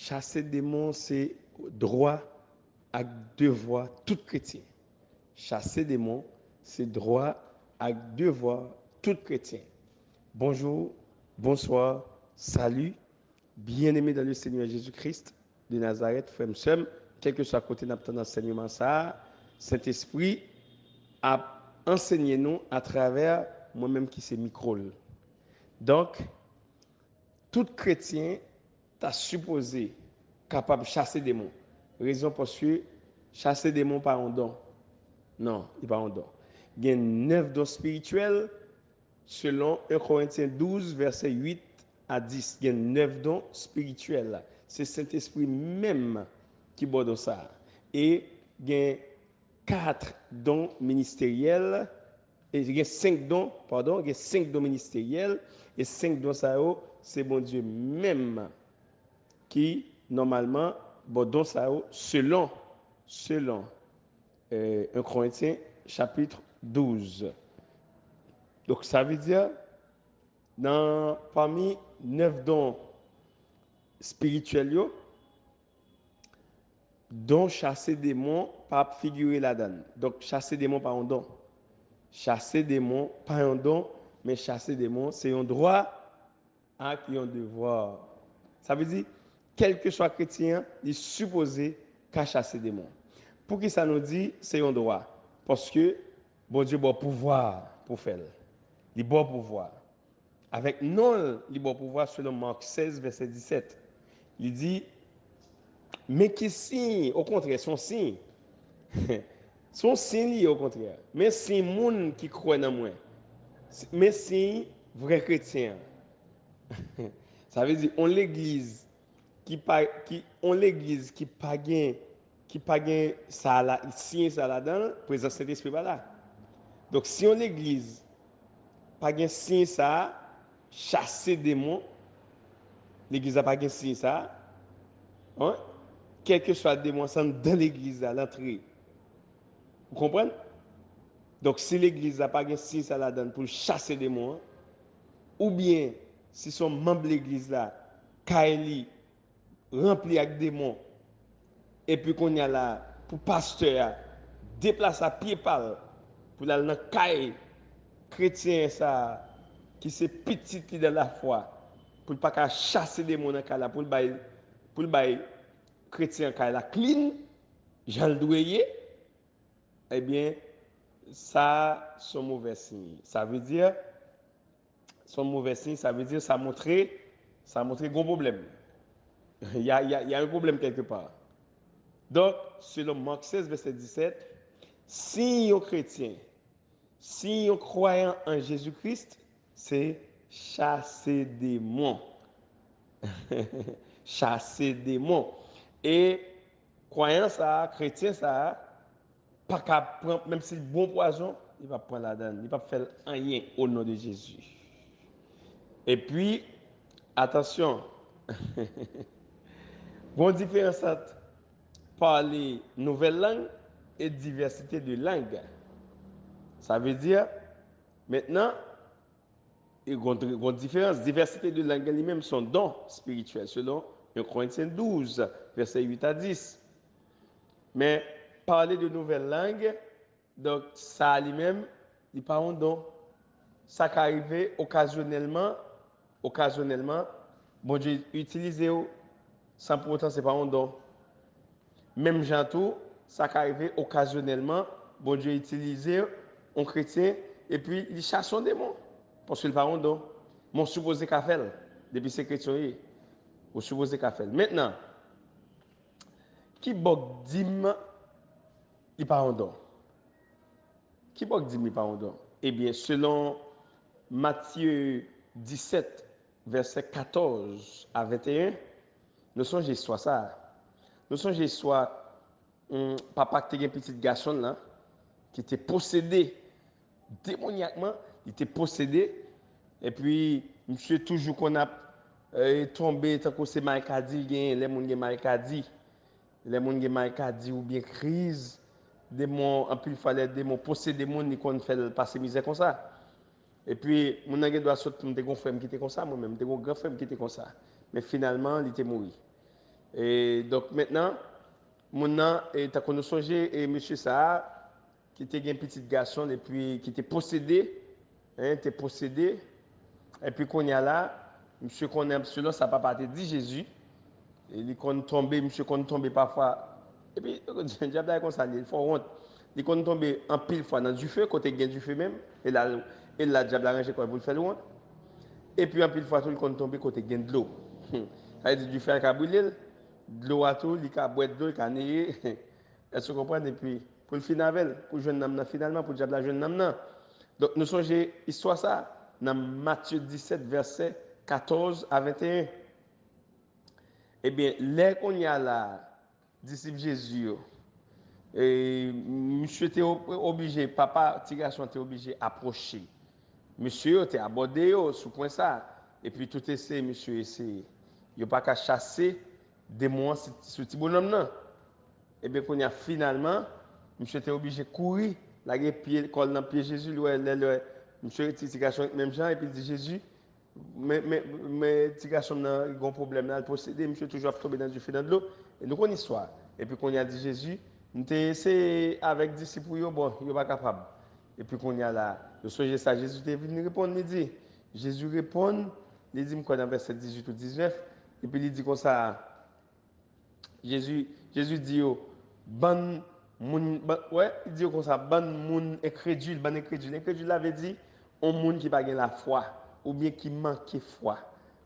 Chasser démon, c'est droit et devoir tout chrétien. Chasser démon, c'est droit et devoir tout chrétien. Bonjour, bonsoir, salut, bien-aimés dans le Seigneur Jésus-Christ de Nazareth, frère Msem, quel que soit côté notre enseignement, ça, Saint-Esprit a enseigné nous à travers moi-même qui c'est micro. Donc, tout chrétien t'a supposé capable de chasser des démons. Raison parce que chasser des démons pas un don. Non, il pas un don. Il y a 9 dons spirituels selon 1 Corinthiens 12, verset 8 à 10. Il y a 9 dons spirituels. C'est Saint-Esprit même qui borde ça. Et il y a 4 dons ministériels. Et il y a 5 dons, pardon, il y a 5 dons ministériels. Et 5 dons ça, c'est bon Dieu même qui, normalement, borde ça selon 1 Corinthiens chapitre 12. Donc ça veut dire, parmi 9 dons spirituels, dont chasser des démons pas figurer là-dedans. Donc chasser des démons pas un don. Chasser des démons pas un don, mais chasser des démons c'est un droit et un devoir. Ça veut dire, quel que soit chrétien, il est supposé qu'à chasser des démons. Pour qui ça nous dit, c'est un droit. Parce que bon Dieu a bon pouvoir pour faire. Il a bon pouvoir. Avec non, il a bon pouvoir selon Marc 16, verset 17. Il dit, mais qui signe, au contraire, son signe. Son signe, au contraire. Mais c'est monde qui croit dans moi. Mais c'est vrai chrétien. Ça veut dire, on l'église on l'église qui pas ça là, signe ça là-dedans, présence Saint-Esprit pas là. Donc si on l'église pas gain signe ça, chasser démons, l'église a pas gain signe ça, hein? Quel que soit le démon dans l'église à l'entrée. Vous comprenez? Donc si l'église a pas gain signe ça là-dedans pour chasser démons, ou bien si son membre de l'église là, Kaeli rempli avec démons, et puis qu'on y a là pour pasteur déplacer à pied pal pour aller dans caille chrétien ça qui c'est petit qui dans la foi pour pas qu'à chasser des monde dans là pour le bail chrétien caille la clean Jean le doué eh bien ça c'est un mauvais signe. Ça veut dire son mauvais signe, ça veut dire ça montre gros problème. Il y a un problème quelque part. Donc, selon Marc 16, verset 17, si un chrétien, si un croyant en Jésus-Christ, c'est chasser des démons. Chasser des démons. Et croyant ça, chrétien ça, pas qu'à prendre, même si c'est bon poison, il va prendre la donne. Il va faire rien au nom de Jésus. Et puis, attention, bonne différence entre parler nouvelle langue et diversité de langues. Ça veut dire, maintenant, il y a une différence. Diversité de langues lui-même sont dons spirituels, selon 1 Corinthiens 12, versets 8 à 10. Mais parler de nouvelles langues, donc ça lui-même, il n'est pas un don. Ça qui arrive occasionnellement, bon Dieu utilise sans pour autant, ce n'est pas un don. Même Jean tout, ça qui arrive occasionnellement, bon Dieu utilise un chrétien et puis il chasse un démon. Parce qu'il va un don. Mon supposé qu'a fait depuis ces chrétiens. Vous supposez qu'a fait. Maintenant, qui bok dim, il pas un don. Qui bok dim, il pas un don. Eh bien, selon Matthieu 17, verset 14 à 21, nous songez soit ça. Nous songez soit papa qui a un petit garçon là, qui était possédé démoniaquement, il était possédé. Et puis, monsieur, toujours qu'on a tombé, tant que c'est Maïkadi, les gens qui ont Maïkadi, les gens qui ont Maïkadi ou bien crise, démons, en plus, il fallait démons posséder des gens qui ont fait passer misère comme ça. Et puis, mon nègre doit sortir, mon frère qui était comme ça, moi-même, mon grand frère qui était comme ça. Mais finalement, il était mort. Et donc maintenant, mon et t'as connu songé et monsieur ça qui était un petit garçon et puis qui était possédé, était possédé et puis qu'on y a là, monsieur qu'on aime selon sa papa te dit Jésus et il qu'on tombé, monsieur qu'on tombé parfois et puis le diable est comme ça, il faut honte. Il qu'on tombé en pile fois dans du feu côté gain du feu même et là diable a arrangé quoi pour le faire honte. Et puis en pile fois tout le compte tombé côté gain de l'eau. Ça veut dire du fer qui a brûlé, de l'eau à tout, il a boire de l'eau, il a néé. Est-ce que vous comprenez? Et puis pour le final pour le jeune homme finalement pour diable la jeune homme. Donc nous songeons histoire ça dans Matthieu 17 verset 14 à 21. Eh bien, là qu'on y a là, disciple Jésus, et monsieur était obligé, papa, petit garçon était obligé d'approcher. Monsieur était abordé sous point ça. Et puis tout essayé, monsieur essayé. Il n'y a pas qu'à chasser des mois ce petit bonhomme là. Et bien qu'on y a finalement, monsieur était obligé de courir, la pied, colle dans pied Jésus, monsieur petit garçon même gens et puis il dit Jésus, mais petit garçon il a un problème là, il possédé, monsieur toujours tombé dans du feu dans de l'eau. Et nous connaissons histoire. Et puis qu'on y a dit Jésus, nous avons essayé avec disciples, bon, il n'est pas capable. Et puis qu'on y a là, le sujet ça, Jésus est venu répondre, il dit, Jésus répond, il dit quoi dans verset 18 ou 19, et puis il dit comme ça, Jésus dit, ban moun, ouais, il dit comme ça, ban moun incrédule, ban incrédule. Incrédule avait dit, on moun qui pas la foi, ou bien qui manque foi.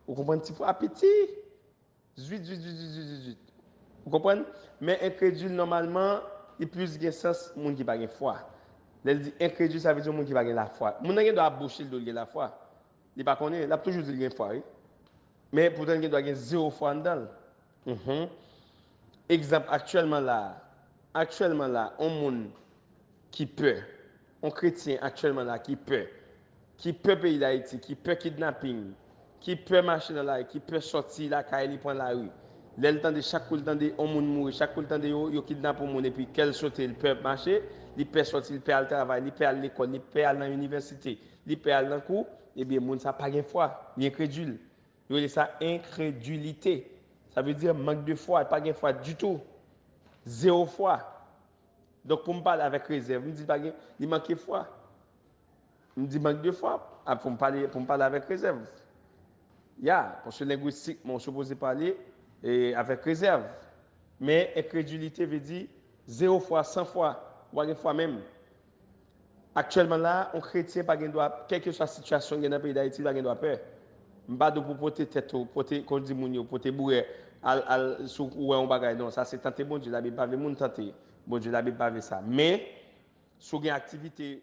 Vous comprenez, petit foi, petit, zut. Vous comprenez? Mais incrédule, normalement, il plus de sens, moun qui pas foi. Elle dit incrédule, ça veut dire moun qui pas la foi. Moun qui doit boucher de la foi. Il pas connaît, il a toujours dit qu'il a foi. Mais pourtant, il doit avoir zéro foi dedans. Exemple, actuellement là, un monde qui peut, un chrétien actuellement là qui peut payer d'Haïti, qui peut kidnapping, qui peut marcher dans la rue, qui peut sortir la caille, il prend la rue. Le temps de chaque coup, le temps de un monde mourir, chaque coup, le temps de yo kidnappe un monde et puis qu'elle saute, il peut marcher, il peut sortir, il peut aller au travail, il peut aller à l'école, il peut aller à l'université, il peut aller dans le cours, et bien, le monde ça pas de foi, il est incrédule. Il y ça incrédulité. Ça veut dire manque de foi, pas de foi du tout. Zéro foi. Donc pour me parler avec réserve, je me dis pas il manque de foi. Je me dis manque de foi. Pour me parler avec réserve. Parce que linguistiquement, je suis supposé parler avec réserve. Mais incrédulité veut dire zéro foi, 100 fois, ou une fois même. Actuellement là, un chrétien pas droit, quelle que soit la situation dans le pays d'Haïti, il pas droit peur. Pas de pour porter tête, porter comme dit moun yo, porter bourré al sou ou un bagage non, ça c'est tenter bon Dieu, la Bible pas veut moun tenter. Bon Dieu, la Bible pas veut ça. Mais sous une activité